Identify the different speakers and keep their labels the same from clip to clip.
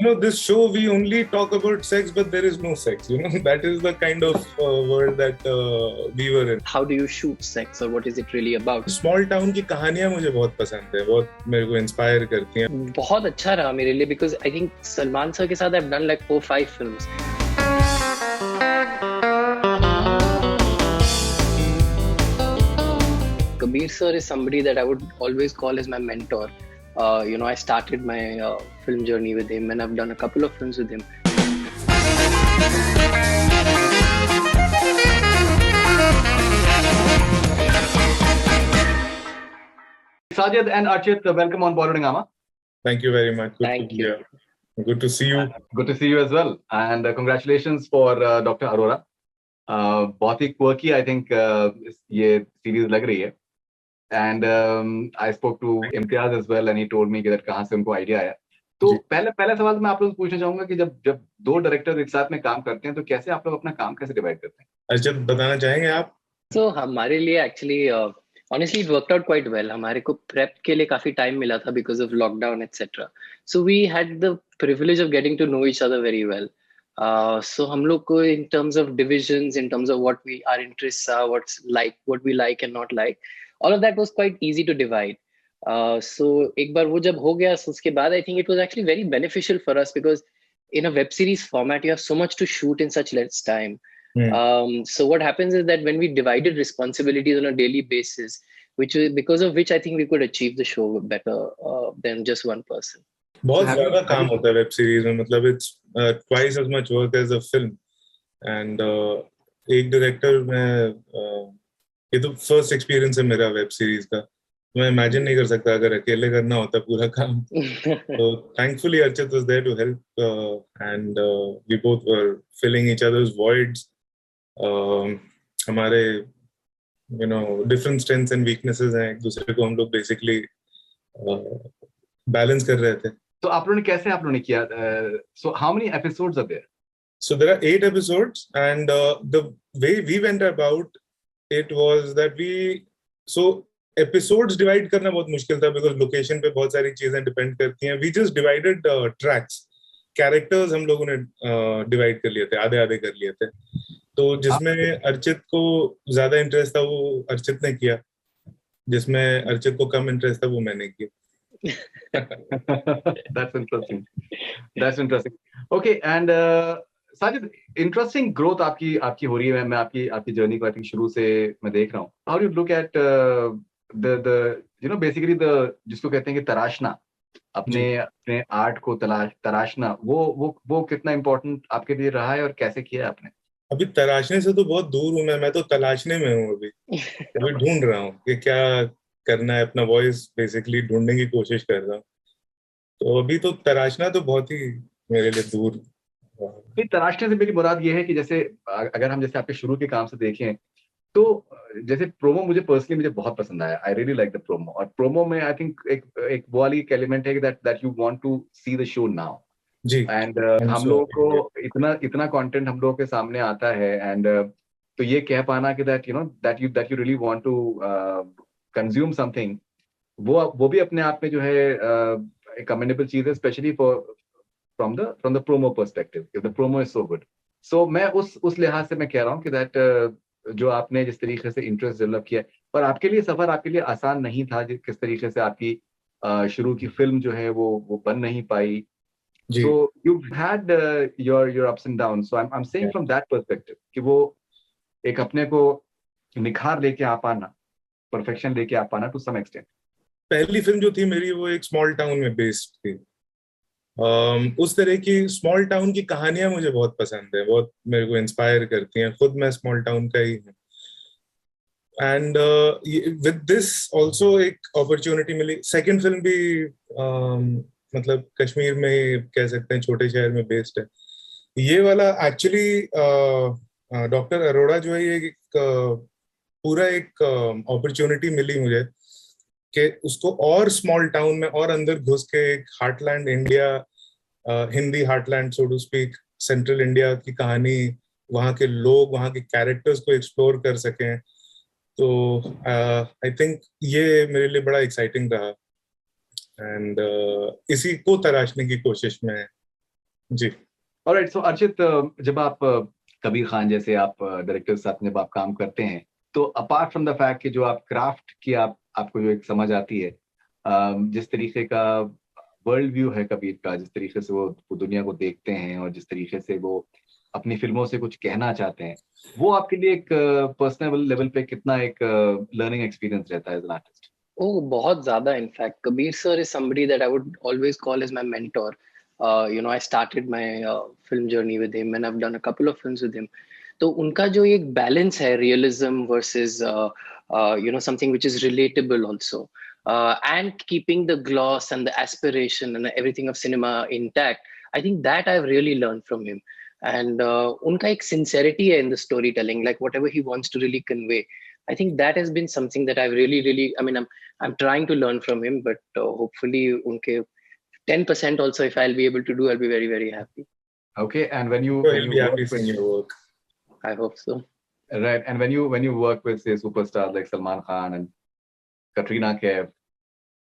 Speaker 1: this show we only talk about sex, but there is no sex. That is the kind of world that we were in.
Speaker 2: How do you shoot sex, or what is it really about?
Speaker 1: Small town की कहानियां मुझे बहुत पसंद है, बहुत मेरे को inspire करती हैं.
Speaker 2: बहुत अच्छा रहा मेरे लिए, because I think Salman sir के साथ I've done like 4-5 films. Kabir sir is somebody that I would always call as my mentor. I started my film journey with him, and I've done a couple of films with him.
Speaker 3: Sajid and Archit, welcome on Bollywood Hungama.
Speaker 1: Thank you very much.
Speaker 2: Thank you.
Speaker 1: Good to see you.
Speaker 3: Good to see you as well. And congratulations for Dr. Arora. बहुत ही quirky, I think, ये series लग रही है. And I spoke to Imtiaz as well, and he told me that कहाँ से उनको idea आया. तो पहला सवाल मैं आप लोगों से पूछना चाहूंगा कि जब दो डायरेक्टर एक साथ में काम करते हैं तो कैसे आप लोग अपना काम कैसे डिवाइड करते हैं?
Speaker 1: अर्चित, बताना चाहेंगे आप?
Speaker 2: So हमारे लिए actually honestly it worked out quite well. हमारे को prep के लिए काफी time मिला था because of lockdown etc. So we had the privilege of getting to know each other very well. So हम लोग को in terms of divisions, in terms of what our interests are, what we like and not like, all of that was quite easy to divide. So एक बार वो जब हो गया, so उसके बाद I think it was actually very beneficial for us, because in a web series format you have so much to shoot in such less time. So what happens is that when we divided responsibilities on a daily basis, because of which I think we could achieve the show better than just one person.
Speaker 1: बहुत ज़्यादा काम होता है web series में, मतलब it's twice as much work as a film. And एक director में ये तो फर्स्ट एक्सपीरियंस है मेरा वेब सीरीज का. मैं इमेजिन नहीं कर सकता अगर अकेले करना होता पूरा काम. So thankfully Archit was there to help, and we both were filling each other's voids. हमारे different strengths and weaknesses हैं, एक दूसरे को हम लोग basically बैलेंस कर रहे थे.
Speaker 3: तो आप लोगों ने किया? So how many episodes are there?
Speaker 1: So there are 8 episodes, and the way we went about it was that episodes divide करना बहुत मुश्किल था, because location पे बहुत सारी चीजें depend करती हैं. We just divided tracks. Characters हम लोगों ने divide कर लिए थे, आधे कर लिए थे. तो जिसमें अर्चित को ज्यादा इंटरेस्ट था वो अर्चित ने किया, जिसमें अर्चित को कम इंटरेस्ट था वो मैंने किया.
Speaker 3: That's interesting. Okay, and Sajid, interesting growth आपकी हो रही है. मैं आपकी जर्नी को I think शुरू से मैं देख रहा हूँ. How do you look at the basically the जिसको कहते हैं कि तराशना, अपने आर्ट को तराशना, वो कितना इम्पोर्टेंट आपके लिए रहा है और कैसे किया आपने?
Speaker 1: अभी तराशने से तो बहुत दूर हूँ मैं तो तलाशने में हूँ. अभी ढूंढ रहा हूँ कि क्या करना है, अपना वॉइस बेसिकली ढूंढने की कोशिश कर रहा हूँ. तो अभी तो तराशना तो बहुत ही मेरे लिए दूर.
Speaker 3: तराशने से मेरी मुराद ये है कि जैसे अगर हम जैसे आपके शुरू के काम से देखें तो जैसे प्रोमो मुझे बहुत पसंद आया. I really like the promo. और प्रोमो में आई थिंक एक वो वाली एलिमेंट है that you want to see the show now जी. एंड हम लोगों को इतना कंटेंट हम लोगों के सामने आता है, एंड तो ये कह पाना कि that you really want to consume something, वो भी अपने आप में जो है एक कमेंडेबल चीज है, specially from the promo perspective. The promo is so good. So मैं उस लिहाज से मैं कह रहा हूँ कि दैट जो आपने जिस तरीके से इंटरेस्ट डेवलप किया, पर आपके लिए सफर आपके लिए आसान नहीं था. किस तरीके से आपकी शुरू की फिल्म जो है वो बन नहीं पाई. So you've had your ups and downs. So I'm saying from that perspective कि वो एक अपने को निखार लेके आ पाना, परफेक्शन लेके आ पाना to some extent.
Speaker 1: पहली फिल्म जो थी मेरी वो एक स्मॉल टाउन में बेस्ड थी. उस तरह की स्मॉल टाउन की कहानियां मुझे बहुत पसंद है, बहुत मेरे को इंस्पायर करती हैं. खुद मैं स्मॉल टाउन का ही हूँ. एंड विद दिस ऑल्सो एक अपॉर्चुनिटी मिली. सेकेंड फिल्म भी मतलब कश्मीर में कह सकते हैं, छोटे शहर में बेस्ड है. ये वाला एक्चुअली डॉक्टर अरोड़ा जो है, ये पूरा एक अपॉर्चुनिटी मिली मुझे कि उसको और स्मॉल टाउन में और अंदर घुस के एक heartland India, Hindi heartland so to speak, central India की कहानी, वहाँ के लोग, वहाँ के कैरेक्टर्स को एक्सप्लोर कर सकें. तो आई थिंक ये मेरे लिए बड़ा एक्साइटिंग रहा, एंड इसी को तराशने की कोशिश में जी।
Speaker 3: ऑलराइट, सो अर्चित, जब आप कबीर खान जैसे आप डायरेक्टर के साथ जब आप काम करते हैं, तो अपार्ट फ्रॉम द फैक्ट कि जो आप क्राफ्ट की आपको जो एक समझ आती है, जिस तरीके का वर्ल्ड व्यू है कबीर का, जिस तरीके से वो दुनिया को देखते हैं और जिस तरीके से वो अपनी फिल्मों से कुछ कहना चाहते हैं, वो आपके लिए एक पर्सनल लेवल पे कितना एक लर्निंग एक्सपीरियंस रहता है एज एन आर्टिस्ट?
Speaker 2: Oh, बहुत ज़्यादा in fact. Kabir sir is somebody that I would always call as my mentor. I started my film journey with him and I've done a couple of films with him. तो उनका जो एक balance है realism versus something which is relatable also, and keeping the gloss and the aspiration and everything of cinema intact. I think that I've really learned from him. And उनका एक sincerity है in the storytelling, like whatever he wants to really convey. I think that has been something that I've really, I mean, I'm trying to learn from him, but hopefully unke 10% also, if I'll be able to do, I'll be very, very happy.
Speaker 3: Okay, and when
Speaker 1: So
Speaker 3: you
Speaker 1: he'll be happy
Speaker 3: work with,
Speaker 1: seeing your work.
Speaker 2: I hope so.
Speaker 3: right, and when you work with say superstars like Salman Khan and Katrina Kaif,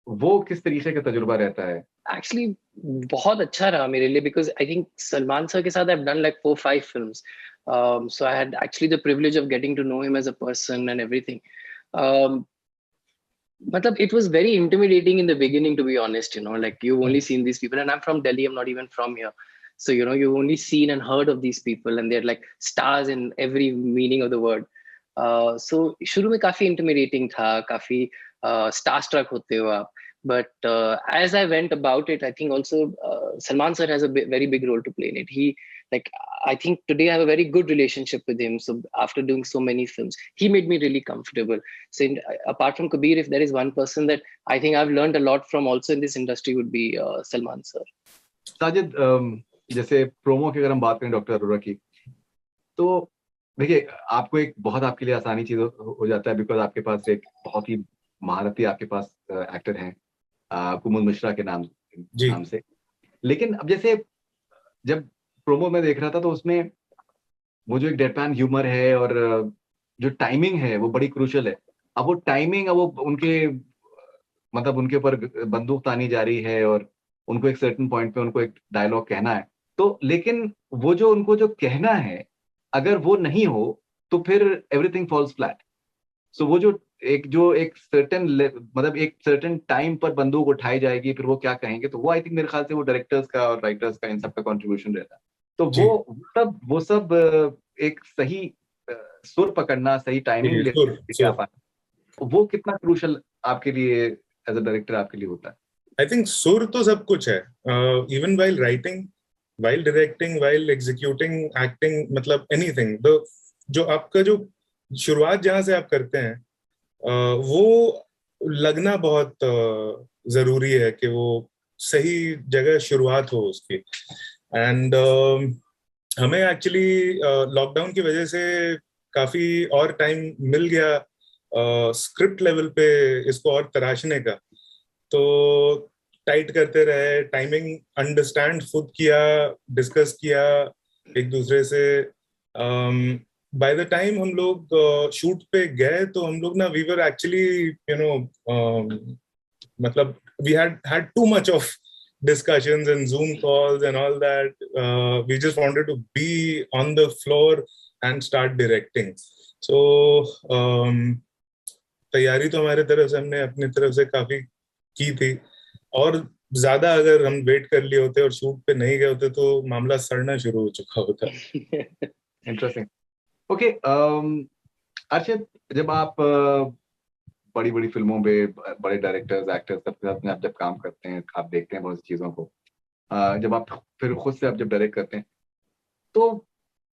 Speaker 3: वो किस तरीके का तजुर्बा रहता है?
Speaker 2: Actually, बहुत अच्छा रहा मेरे लिए, because I think Salman sir के साथ I've done like 4-5 films. So I had actually the privilege of getting to know him as a person and everything. Um, Matlab, it was very intimidating in the beginning, to be honest, like you've only seen these people, and I'm from Delhi, I'm not even from here. So, you've only seen and heard of these people, and they're like stars in every meaning of the word. So, शुरू में काफी intimidating था, काफी starstruck होते हो आप. But as I went about it, I think also Salman sir has a very big role to play in it. I think today I have a very good relationship with him. So after doing so many films, he made me really comfortable. So apart from Kabir, if there is one person that I think I've learned a lot from also in this industry, would be Salman sir.
Speaker 3: Sajid, जैसे promo की अगर हम बात करें doctor Arora की, तो देखिए आपको एक बहुत आपके लिए आसानी चीज हो जाता है, बिकॉज आपके पास एक बहुत ही महारथी आपके पास एक्टर हैं, कुमुद मिश्रा के नाम से। लेकिन अब जैसे जब प्रोमो में देख रहा था, तो उसमें वो जो एक डेडपैन ह्यूमर है और जो टाइमिंग है वो बड़ी क्रूशियल है। अब वो टाइमिंग, अब वो उनके मतलब उनके ऊपर बंदूक तानी जा रही है और उनको एक सर्टेन पॉइंट पे उनको एक डायलॉग कहना है, तो लेकिन वो जो उनको जो कहना है, अगर वो नहीं हो तो फिर एवरीथिंग फॉल्स फ्लैट। सो वो जो एक सर्टेन मतलब एक सर्टेन टाइम पर बंदूक उठाई जाएगी, फिर वो क्या कहेंगे, तो वो आई थिंक मेरे ख्याल से वो डायरेक्टर्स का और राइटर्स का इन सब का कंट्रीब्यूशन रहता है। तो वो सब एक सही सुर पकड़ना, सही टाइमिंग लेके आ पाना, वो कितना क्रूशियल आपके लिए एज अ डायरेक्टर आपके लिए होता है?
Speaker 1: आई थिंक सुर तो सब कुछ है, even while writing, while directing, while executing, acting, मतलब एनीथिंग। जो आपका जो शुरुआत जहां से आप करते हैं, वो लगना बहुत जरूरी है कि वो सही जगह शुरुआत हो उसकी। एंड हमें एक्चुअली लॉकडाउन की वजह से काफी और टाइम मिल गया स्क्रिप्ट लेवल पे इसको और तराशने का। तो टाइट करते रहे, टाइमिंग अंडरस्टैंड खुद किया, डिस्कस किया एक दूसरे से। बाय द टाइम हम लोग शूट पे गए तो हम लोग ना, वी वर एक्चुअली मतलब we had too much of discussions and Zoom calls and all that. We just wanted to be on the floor and start directing. So तैयारी तो हमारे तरफ से हमने अपनी तरफ से काफी की थी, और ज्यादा अगर हम वेट कर लिए होते और शूट पे नहीं गए होते तो मामला सड़ना शुरू हो चुका होता।
Speaker 3: इंटरेस्टिंग। ओके, अर्चित, जब आप बड़ी बड़ी फिल्मों पे बड़े डायरेक्टर्स, एक्टर्स सबके साथ में आप जब काम करते हैं, आप देखते हैं बहुत सी चीजों को, जब आप फिर खुद से आप जब डायरेक्ट करते हैं, तो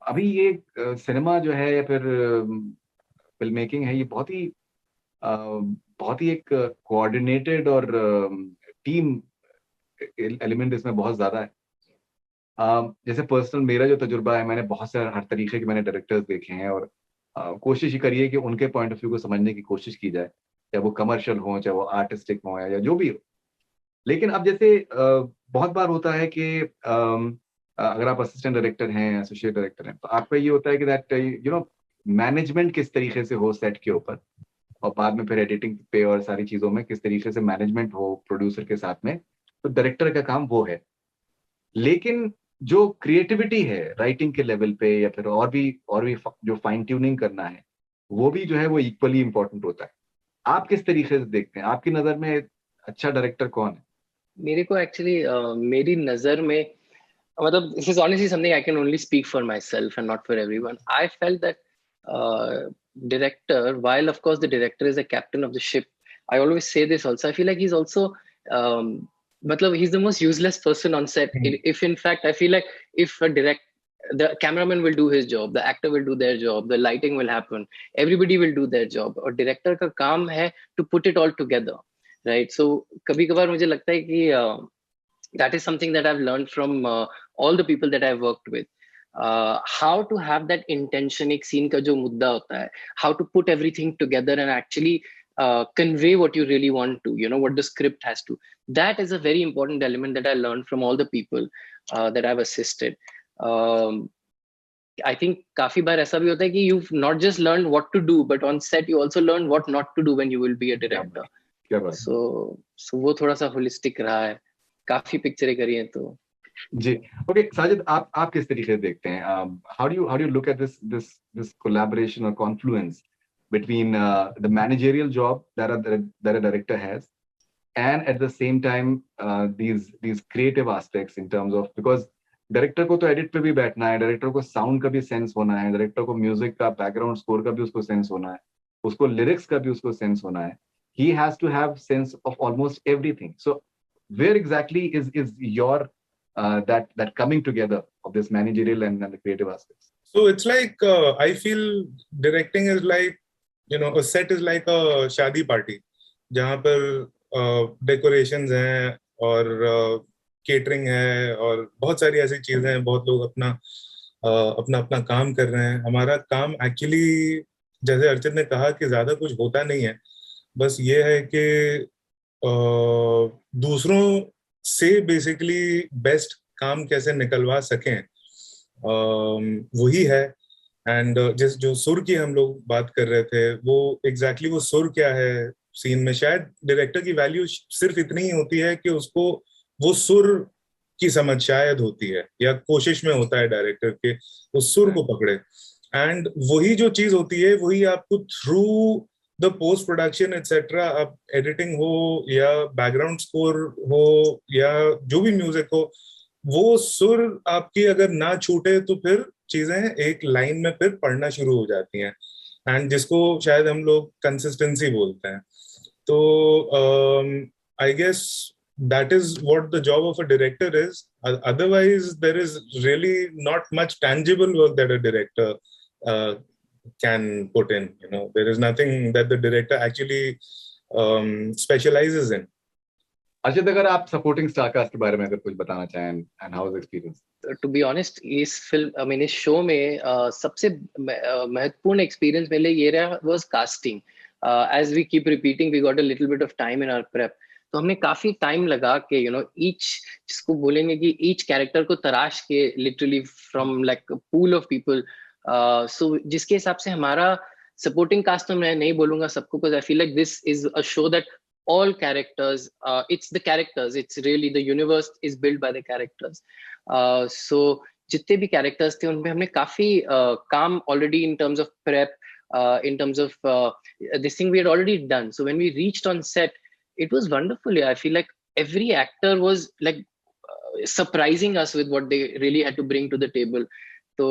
Speaker 3: अभी ये सिनेमा जो है या फिर फिल्म मेकिंग है, ये बहुत ही एक कोऑर्डिनेटेड और टीम एलिमेंट इसमें बहुत ज्यादा है। जैसे पर्सनल मेरा जो तजुर्बा है, मैंने बहुत से हर तरीके के मैंने डायरेक्टर्स देखे हैं, और कोशिश ही करिए कि उनके पॉइंट ऑफ व्यू को समझने की कोशिश की जाए, चाहे वो कमर्शियल हो, चाहे वो आर्टिस्टिक हो, या जो भी हो। लेकिन अब जैसे बहुत बार होता है कि अगर आप असिस्टेंट डायरेक्टर हैं, एसोसिएट डायरेक्टर हैं, तो आपका ये होता है कि दैट मैनेजमेंट किस तरीके से हो सेट के ऊपर, और बाद में फिर एडिटिंग पे और सारी चीजों में किस तरीके से मैनेजमेंट हो प्रोड्यूसर के साथ में, तो डायरेक्टर का काम वो है। लेकिन जो क्रिएटिविटी है राइटिंग के लेवल पे या फिर और भी जो फाइन ट्यूनिंग करना है, वो भी जो है वो इक्वली इंपॉर्टेंट होता है। आप किस तरीके से देखते हैं? आपकी नजर में अच्छा डायरेक्टर कौन है?
Speaker 2: मेरे को एक्चुअली मेरी नजर में, मतलब this is honestly something I can only speak for myself and not for everyone. I felt that director, while of course the director is a captain of the ship, I always say this also, I feel like he's also matlab he's the most useless person on set. If in fact I feel like if the cameraman will do his job, the actor will do their job, the lighting will happen, everybody will do their job, और director का काम है to put it all together, right? So कभी कभार मुझे लगता है कि that is something that I've learned from all the people that I've worked with. How to have that intention, एक scene का जो मुद्दा होता है, how to put everything together and actually convey what you really want to, you know, what the script has to. That is a very important element that I learned from all the people that I've assisted. I think काफी बार ऐसा भी होता है कि you've not just learned what to do, but on set you also learn what not to do when you will be a director.
Speaker 3: क्या बात?
Speaker 2: So वो थोड़ा सा holistic रहा है, काफी पिक्चरें करी हैं तो।
Speaker 3: जी, ओके साजिद, आप किस तरीके से देखते हैं? How do you look at this collaboration और Confluence between the managerial job that a director has, and at the same time these creative aspects in terms of, because director को तो एडिट पे भी बैठना है, डायरेक्टर को sound का भी सेंस होना है, डायरेक्टर को म्यूजिक का बैकग्राउंड स्कोर का भी उसको सेंस होना है, उसको लिरिक्स का भी उसको सेंस होना है. He has to have sense of almost everything. So where exactly is your that coming together of this managerial and the creative aspects?
Speaker 1: So it's like I feel directing is like, you know, a set is like a शादी party जहाँ पर decorations हैं और catering है और बहुत सारी ऐसी चीजें हैं. बहुत लोग अपना अपना काम कर रहे हैं. हमारा काम एक्चुअली, जैसे अर्चित ने कहा, कि ज्यादा कुछ होता नहीं है. बस ये है कि दूसरों से बेसिकली बेस्ट काम कैसे निकलवा सकें, वही है. एंड जो सुर की हम लोग बात कर रहे थे, वो एग्जैक्टली वो सुर क्या है सीन में. शायद डायरेक्टर की वैल्यू सिर्फ इतनी ही होती है कि उसको वो सुर की समझ शायद होती है, या कोशिश में होता है डायरेक्टर के उस सुर को पकड़े. एंड वही जो चीज होती है, वही आपको through the post production etcetera, अब एडिटिंग हो या बैकग्राउंड स्कोर हो या जो भी म्यूजिक हो, वो सुर आपकी अगर ना छूटे तो फिर चीजें एक लाइन में फिर पढ़ना शुरू हो जाती हैं. एंड जिसको शायद हम लोग कंसिस्टेंसी बोलते हैं. तो I guess that is what the job of a director is. Otherwise there is really not much tangible work that a director can put in, you know. There is nothing that the director actually specializes in.
Speaker 3: Archit, अगर आप supporting star cast के बारे में अगर कुछ बताना चाहें, and how was experience?
Speaker 2: To be honest, इस फिल्म, आई मीन इस शो में सबसे महत्वपूर्ण एक्सपीरियंस मेरे लिए ये रहा was casting. As we keep repeating, we got a little bit of time in our prep. तो हमने काफी टाइम लगा के, यू नो, ईच, जिसको बोलेंगे कि ईच कैरेक्टर को तराश के, literally from like pool of people. So जिसके हिसाब से हमारा सपोर्टिंग कास्ट, तो मैं नहीं बोलूंगा सबको, because I feel like this is a show that all characters, it's the characters, it's really the universe is built by the characters. So जितने भी characters थे उनमें हमने काफी काम already in terms of prep, in terms of this thing we had already done. So when we reached on set, it was wonderful. I feel like every actor was like surprising us with what they really had to bring to the table. तो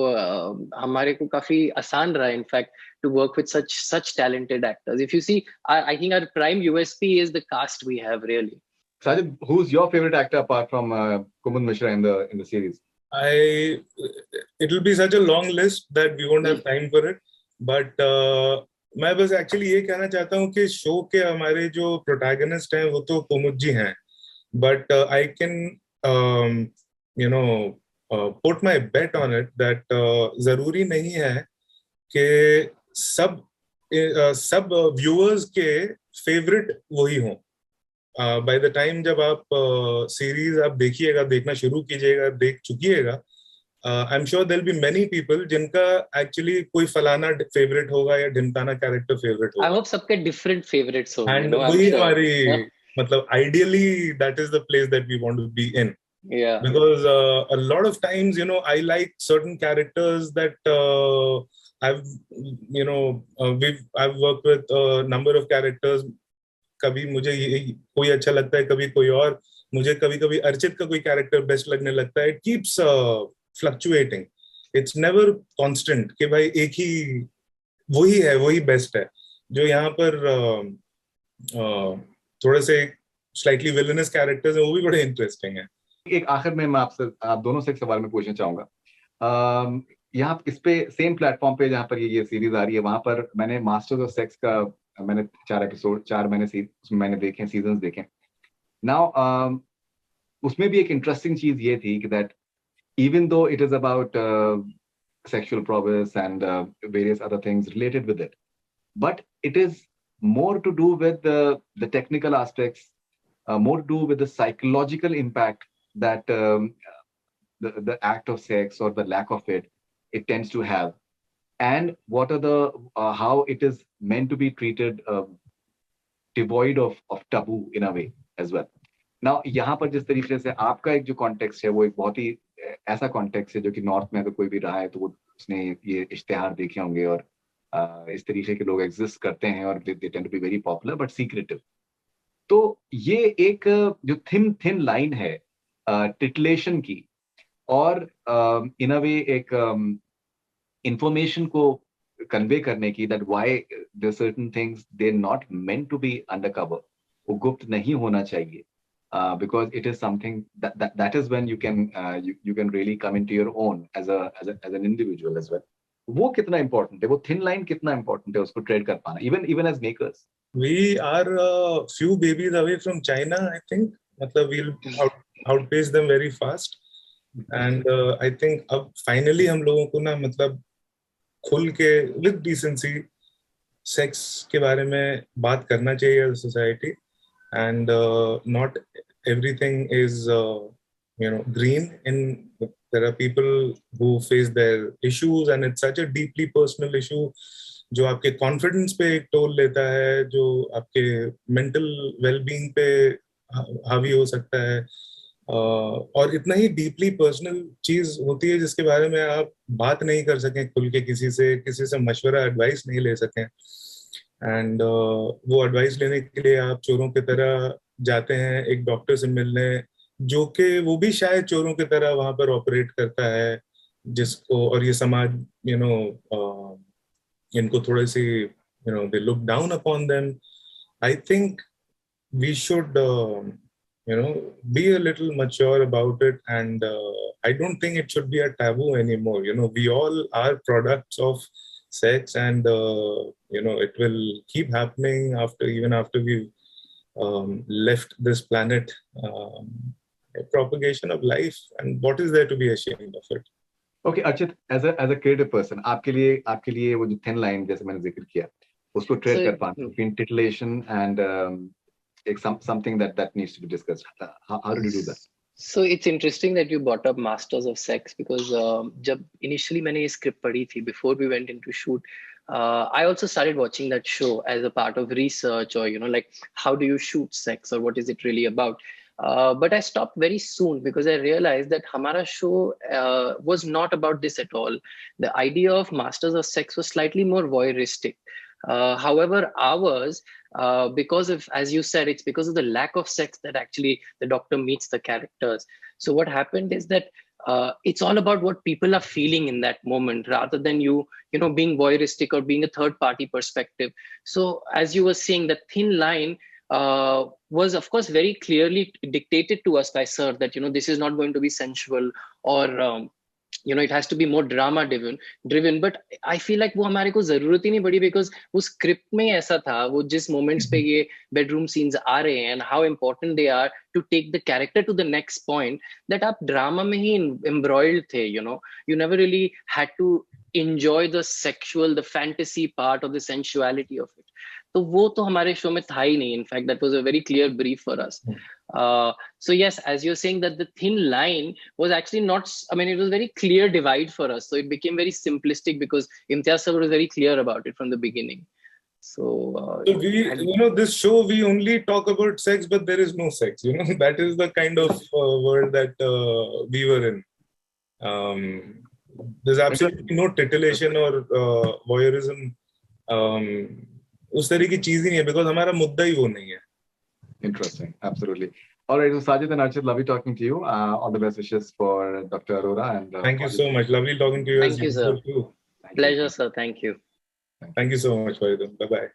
Speaker 2: हमारे को काफी आसान रहा, in fact, to work with such talented actors. If you see, I think our prime USP is the cast we have, really.
Speaker 3: Sajid, who's your favorite actor apart from Kumar Mishra in the series?
Speaker 1: It will be such a long list that we won't have time for it. But मैं बस actually ये कहना चाहता हूँ कि show के हमारे जो प्रोटैगनिस्ट हैं वो तो कुमुद जी हैं. But I can you know put my bet on it that जरूरी नहीं है कि सब व्यूअर्स के फेवरेट वही हों. बाय द टाइम जब आप सीरीज आप देखना शुरू कीजिएगा, देख चुकिएगा, I am sure there will be many people जिनका एक्चुअली कोई फलाना फेवरेट होगा या ढिमकाना कैरेक्टर फेवरेट होगा.
Speaker 2: आई होप सबके डिफरेंट फेवरेट्स होंगे.
Speaker 1: एंड वही हमारी, मतलब ideally that is the place that we want to be in.
Speaker 2: Yeah.
Speaker 1: Because a lot of times, I like certain characters that I've, I've worked with a number of characters. कभी मुझे कोई अच्छा लगता है, कभी कोई और, मुझे कभी कभी अर्चित का कोई कैरेक्टर बेस्ट लगने लगता है. It keeps fluctuating. It's never constant कि भाई एक ही वही है, वही बेस्ट है. जो यहाँ पर थोड़े से स्लाइटली विलेनस कैरेक्टर्स हैं, वो भी बड़े इंटरेस्टिंग है.
Speaker 3: एक आखिर में मैं आपसे, आप दोनों से एक सवाल में पूछना चाहूंगा. यहाँ इस पे सेम प्लेटफॉर्म पे जहाँ पर ये सीरीज आ रही है, वहां पर मैंने मास्टर्स ऑफ सेक्स का मैंने 4 एपिसोड, 4 मैंने देखे, सीजन्स देखे. नाउ उसमें भी एक इंटरेस्टिंग चीज ये थी कि that even though it is about sexual prowess and various other things related with it, but it is more to do with the technical aspects, more to do with the psychological impact that the act of sex or the lack of it tends to have, and what are the how it is meant to be treated, devoid of taboo in a way as well. Now यहाँ पर जिस तरीके से आपका एक जो context है वो एक बहुत ही ऐसा कॉन्टेक्स्ट है जो कि नॉर्थ में अगर कोई भी रहा है तो वो उसने ये इश्तिहार देखे होंगे और इस तरीके के लोग एग्जिस्ट करते हैं और they tend to be very popular but secretive. तो ये एक जो थिन लाइन है टिटलेशन की और इन अ वे एक इंफॉर्मेशन को कन्वे करने की, that why there certain things they are not meant to be undercover, वो गुप्त नहीं होना चाहिए. Because it is something that is when you can really come into your own as an individual as well. वो कितना important है, वो thin line कितना important है उसको trade कर पाना, even as makers.
Speaker 1: We are a few babies away from China, I think. मतलब we'll outpace them very fast. And I think अब finally हम लोगों को ना मतलब खुल के with decency sex के बारे में बात करना चाहिए as a society. And not everything is green. There are people who face their issues and it's such a deeply personal issue जो आपके कॉन्फिडेंस पे एक टोल लेता है, जो आपके मेंटल वेलबींग पे हावी हो सकता है, और इतना ही डीपली पर्सनल चीज होती है जिसके बारे में आप बात नहीं कर सकें खुल के, किसी से मशवरा एडवाइस नहीं ले सकें. एंड वो एडवाइस लेने के लिए आप चोरों की तरह जाते हैं एक डॉक्टर से मिलने, जो कि वो भी शायद चोरों की तरह वहां पर ऑपरेट करता है, जिसको और ये समाज इनको थोड़े सी they look down upon them. I think we should be a little mature about it, and I don't think it should be a taboo anymore. We all are products of sex, and it will keep happening even after we've left this planet. Propagation of life, and what is there to be ashamed of it?
Speaker 3: Okay, Archit, as a creative person, आपके लिए वो जो thin line जैसे मैंने जिक्र किया उसको trade कर पाना between titillation and something that needs to be discussed. How did you do that?
Speaker 2: So it's interesting that you brought up Masters of Sex, because जब initially मैंने ये script पढ़ी थी before we went into shoot, I also started watching that show as a part of research, or like how do you shoot sex or what is it really about. But I stopped very soon because I realized that हमारा show was not about this at all. The idea of Masters of Sex was slightly more voyeuristic. However, ours, because of, as you said, it's because of the lack of sex that actually the doctor meets the characters. So what happened is that it's all about what people are feeling in that moment, rather than being voyeuristic or being a third party perspective. So as you were saying, the thin line was of course very clearly dictated to us by Sir, that this is not going to be sensual, or it has to be more drama driven. But I feel like वो हमारे को जरूरत ही नहीं पड़ी, because वो script में ऐसा था, वो जिस moments पे ये bedroom scenes आ रहे हैं and how important they are to take the character to the next point, that आप drama में ही embroiled थे. You never really had to enjoy the fantasy part of the sensuality of it. तो वो तो हमारे show में था ही नहीं. In fact, that was a very clear brief for us. So yes, as you're saying, that the thin line was actually not, it was very clear divide for us. So it became very simplistic because Imtiaz sir was very clear about it from the beginning. So
Speaker 1: So this show, we only talk about sex, but there is no sex. That is the kind of world that we were in. There's absolutely no titillation or voyeurism. उस तरह की चीज ही नहीं है, because हमारा मुद्दा ही वो नहीं है.
Speaker 3: Interesting, absolutely. All right, so Sajid and Archit, lovely talking to you. All the best wishes for Dr. Arora. And
Speaker 1: thank you so much. Lovely talking to you.
Speaker 2: Thank you, sir. Pleasure, sir. Thank you.
Speaker 1: Thank you so much, Faridoon. Bye bye.